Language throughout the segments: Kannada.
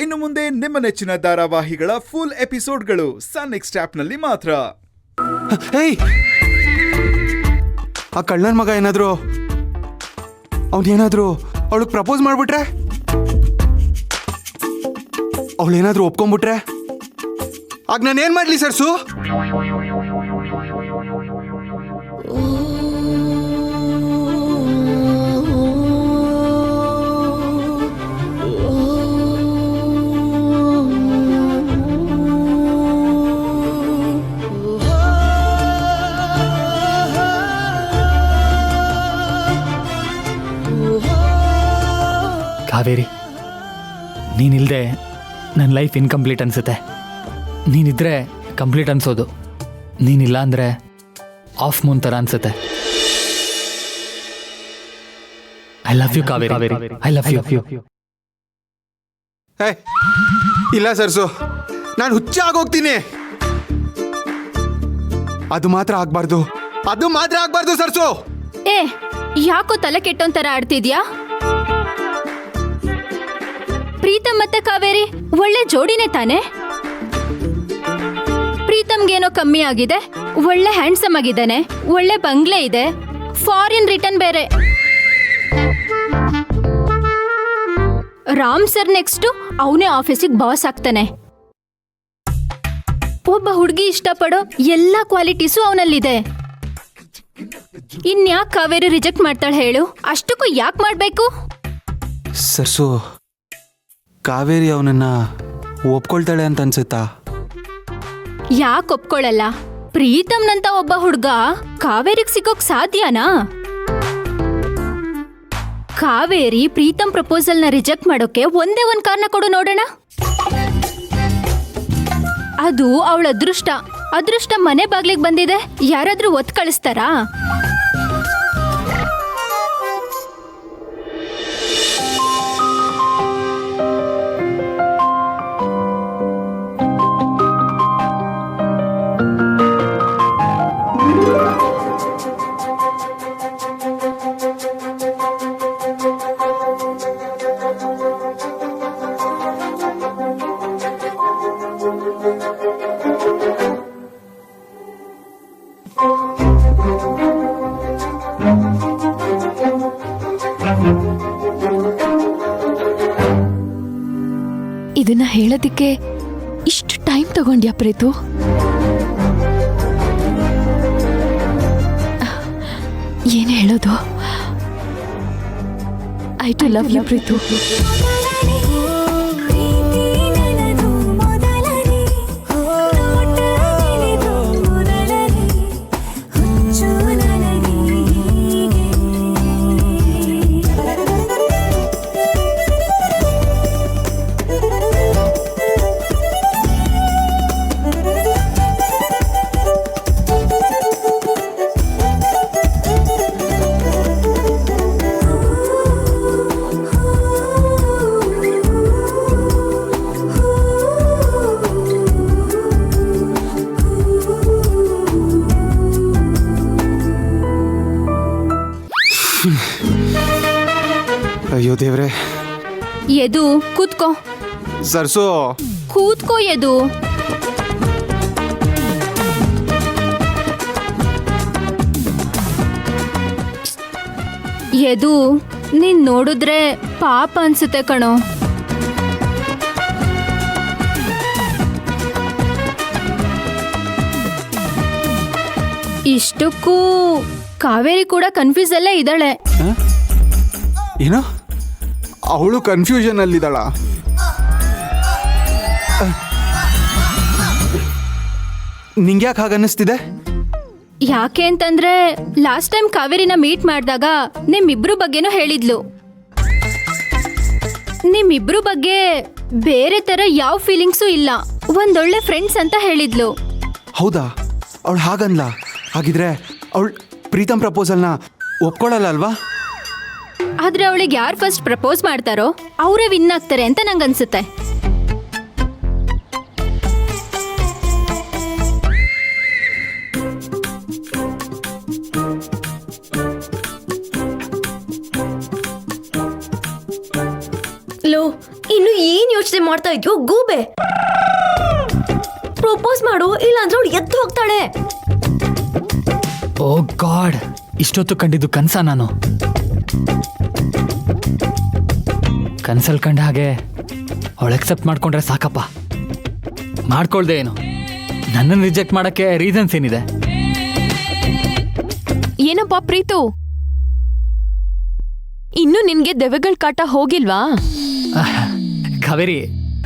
ಇನ್ನು ಮುಂದೆ ನಿಮ್ಮ ನೆಚ್ಚಿನ ಧಾರಾವಾಹಿಗಳ ಫುಲ್ ಎಪಿಸೋಡ್ಗಳು ಸನ್ ನೆಕ್ಸ್ಟ್ ಆಪ್ನಲ್ಲಿ ಮಾತ್ರ. ಆ ಕಳ್ಳನ ಮಗ ಏನಾದ್ರು ಅವನೇನಾದ್ರು ಅವಳಿಗೆ ಪ್ರಪೋಸ್ ಮಾಡ್ಬಿಟ್ರೆ, ಅವಳೇನಾದ್ರೂ ಒಪ್ಕೊಂಡ್ಬಿಟ್ರೆ ಆಗ ನಾನೇನ್ ಮಾಡ್ಲಿ ಸರ್ಸು? ಕಾವೇರಿ, ನೀನಿಲ್ಲದೆ ನನ್ನ ಲೈಫ್ ಇನ್ಕಂಪ್ಲೀಟ್ ಅನಿಸುತ್ತೆ. ನೀನಿದ್ರೆ ಕಂಪ್ಲೀಟ್ ಅನ್ಸೋದು, ನೀನಿಲ್ಲ ಅಂದರೆ ಆಫ್ ಮೂನ್ ಥರ ಅನಿಸುತ್ತೆ. I love you Kaveri, I love you. ಇಲ್ಲ ಸರ್ಸು, ನಾನು ಹುಚ್ಚ ಆಗೋಗ್ತೀನಿ. ಅದು ಮಾತ್ರ ಆಗ್ಬಾರ್ದು ಸರ್ಸು. ಯಾಕೋ ತಲೆ ಕೆಟ್ಟೊಂಥರ ಆಡ್ತಿದ್ಯಾ? ಪ್ರೀತಮ್ ಮತ್ತೆ ಕಾವೇರಿ ಒಳ್ಳೆ ಜೋಡಿನೇ ತಾನೆ. ಪ್ರೀತಮ್ಗೇನೋ ಕಮ್ಮಿ ಆಗಿದೆ, ಒಳ್ಳೆ ಹ್ಯಾಂಡ್ಸಮ್ ಆಗಿದ್ದಾನೆ, ಒಳ್ಳೆ ಬಂಗ್ಲೆ ಇದೆ, ಫಾರಿನ್ ರಿಟರ್ನ್ ಬೇರೆ. ರಾಮ್ ಸರ್ ನೆಕ್ಸ್ಟ್ ಅವನೇ ಆಫೀಸಿಗೆ ಬಾಸ್ ಆಗ್ತಾನೆ. ಒಬ್ಬ ಹುಡುಗಿ ಇಷ್ಟಪಡೋ ಎಲ್ಲಾ ಕ್ವಾಲಿಟೀಸು ಅವನಲ್ಲಿದೆ. ಇನ್ಯಾಕ್ ಕಾವೇರಿ ರಿಜೆಕ್ಟ್ ಮಾಡ್ತಾಳೆ ಹೇಳು? ಅಷ್ಟಕ್ಕೂ ಯಾಕೆ ಮಾಡ್ಬೇಕು? ಸರ್ಸು, ಕಾವೇರಿ ಅವನನ್ನ ಒಪ್ಕೊಳ್ತಾಳೆ ಅಂತ ಅನ್ಸುತ್ತಾ? ಯಾಕೆ ಒಪ್ಕೊಳ್ಳಲ್ಲ? ಪ್ರೀತಮ್ನಂತ ಒಬ್ಬ ಹುಡ್ಗ ಕಾವೇರಿಗೆ ಸಿಗೋಕ್ ಸಾಧ್ಯನಾ? ಕಾವೇರಿ ಪ್ರೀತಮ್ ಪ್ರಪೋಸಲ್ನ ರಿಜೆಕ್ಟ್ ಮಾಡೋಕೆ ಒಂದೇ ಒಂದ್ ಕಾರಣ ಕೊಡು ನೋಡೋಣ. ಅದು ಅವಳ ಅದೃಷ್ಟ ಮನೆ ಬಾಗ್ಲಿಗೆ ಬಂದಿದೆ. ಯಾರಾದ್ರೂ ಒತ್ ಕಳಿಸ್ತಾರಾ? ಇದನ್ನ ಹೇಳೋದಿಕ್ಕೆ ಇಷ್ಟು ಟೈಮ್ ತಗೊಂಡ್ಯಾ ಪ್ರೀತು? ಏನು ಹೇಳೋದು? I too love you Preethu. ಅಯ್ಯೋ ದೇವ್ರೆ. ಎದು ಕೂತ್ಕೋ. ಸರ್ಸು, ಕೂತ್ಕೋ ಎದು. ಎದು, ನೀನ್ ನೋಡಿದ್ರೆ ಪಾಪ ಅನ್ಸುತ್ತೆ ಕಣೋ. ಇಷ್ಟಕ್ಕೂ ಕಾವೇರಿ ಕೂಡ ಕನ್ಫ್ಯೂಸ್ ಅಲ್ಲೇ ಇದ್ದಾಳೆ. ಏನೋ ಅವಳು ಕನ್ಫ್ಯೂಷನ್ ಅಲ್ಲಿದ್ದಾಳ? ನಿಂಗ್ಯಾಕೆ ಹಾಗನ್ನಿಸ್ತಿದೆ? ಯಾಕೆ ಅಂತಂದ್ರೆ ಲಾಸ್ಟ್ ಟೈಮ್ ಕಾವೇರಿನ ಮೀಟ್ ಮಾಡಿದಾಗ ನಿಮ್ಮಿಬ್ರು ಬಗ್ಗೆನೂ ಹೇಳಿದ್ಲು. ನಿಮ್ಮಿಬ್ರು ಬಗ್ಗೆ ಬೇರೆ ತರ ಯಾವ ಫೀಲಿಂಗ್ಸು ಇಲ್ಲ, ಒಂದೊಳ್ಳೆ ಫ್ರೆಂಡ್ಸ್ ಅಂತ ಹೇಳಿದ್ಲು. ಹೌದಾ? ಅವಳು ಹಾಗನ್ಲ? ಹಾಗಿದ್ರೆ ಅವಳು ಪ್ರೀತಮ್ ಪ್ರಪೋಸಲ್ನ ಒಪ್ಕೊಳ್ಳಲ್ಲ ಅಲ್ವಾ? ಆದ್ರೆ ಅವಳಿಗೆ ಯಾರು ಫಸ್ಟ್ ಪ್ರಪೋಸ್ ಮಾಡ್ತಾರೋ ಅವರೇ ವಿನ್ ಆಗ್ತಾರೆ ಅಂತ ನಂಗನ್ಸುತ್ತೆ. ಲೋ, ಇನ್ನು ಏನ್ ಯೋಚನೆ ಮಾಡ್ತಾ ಇದ್ಯೋ ಗೂಬೆ? ಪ್ರಪೋಸ್ ಮಾಡು, ಇಲ್ಲ ಅಂದ್ರೆ ಅವಳು ಎದ್ದು ಹೋಗ್ತಾಳೆ. ಓ ಗಾಡ್, ಇಷ್ಟೊತ್ತು ಕಂಡಿದ್ದು ಕನ್ಸ ನಾನು. ಕನ್ಸಲ್ ಕಂಡ ಹಾಗೆ ಅವಳು ಎಕ್ಸೆಪ್ಟ್ ಮಾಡ್ಕೊಂಡ್ರೆ ಸಾಕಪ್ಪ. ಮಾಡ್ಕೊಳ್ದೆ ಏನು, ನನ್ನನ್ನು ರಿಜೆಕ್ಟ್ ಮಾಡಕ್ಕೆ ರೀಸನ್ಸ್ ಏನಿದೆ? ಏನಪ್ಪ ಪ್ರೀತು, ಇನ್ನು ನಿನ್ಗೆ ದೆವ್ವಗಳ ಕಾಟ ಹೋಗಿಲ್ವಾ? ಕಾವೇರಿ,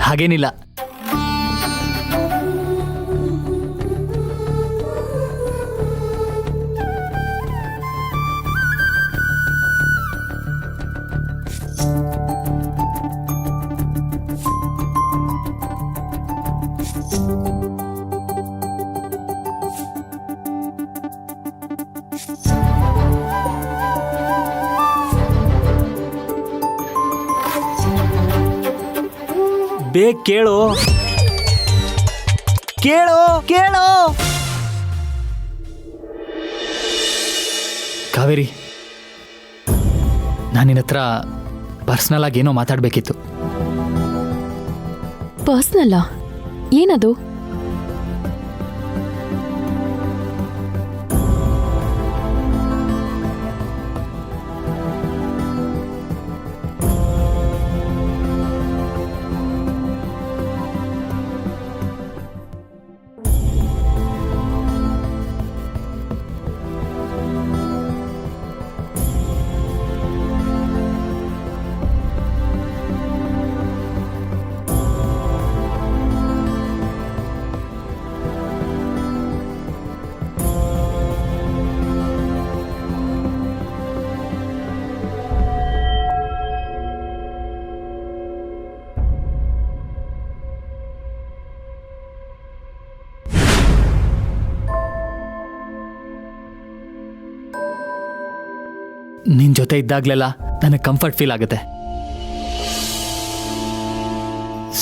ಹಾಗೇನಿಲ್ಲ. ಬೇಗ ಕೇಳು ಕೇಳು ಕೇಳು. ಕಾವೇರಿ, ನಾನು ನಿನ್ನ ಹತ್ರ ಪರ್ಸ್ನಲ್ ಆಗಿ ಏನೋ ಮಾತಾಡಬೇಕಿತ್ತು. ಪರ್ಸ್ನಲ್ಲಾ? ಏನದು? ನಿನ್ನ ಜೊತೆ ಇದ್ದಾಗಲೆಲ್ಲ ನನಗೆ ಕಂಫರ್ಟ್ ಫೀಲ್ ಆಗುತ್ತೆ.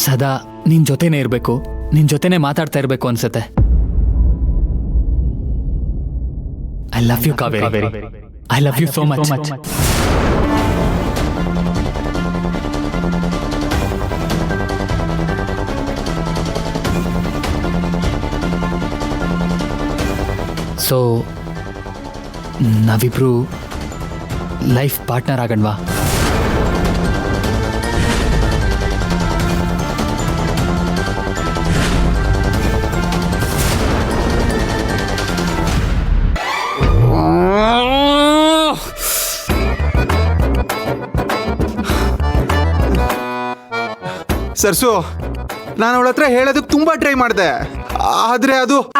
ಸದಾ ನಿನ್ನ ಜೊತೆನೇ ಇರಬೇಕು, ನಿನ್ನ ಜೊತೆನೇ ಮಾತಾಡ್ತಾ ಇರಬೇಕು ಅನ್ಸುತ್ತೆ. I love you Kaveri, I love you so much. So ನಾವಿಬ್ರು ಲೈಫ್ ಪಾರ್ಟ್ನರ್ ಆಗಣ್ವಾ? ಸರ್ಸು, ನಾನು ಅವಳ ಹತ್ರ ಹೇಳೋದಕ್ಕೆ ತುಂಬಾ ಟ್ರೈ ಮಾಡಿದೆ,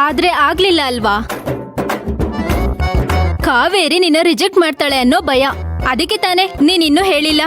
ಆದ್ರೆ ಆಗ್ಲಿಲ್ಲ ಅಲ್ವಾ? ಕಾವೇರಿ ನಿನ್ನ ರಿಜೆಕ್ಟ್ ಮಾಡ್ತಾಳೆ ಅನ್ನೋ ಭಯ, ಅದಕ್ಕೆ ತಾನೇ ನೀನ್ ಇನ್ನೂ ಹೇಳಿಲ್ಲ.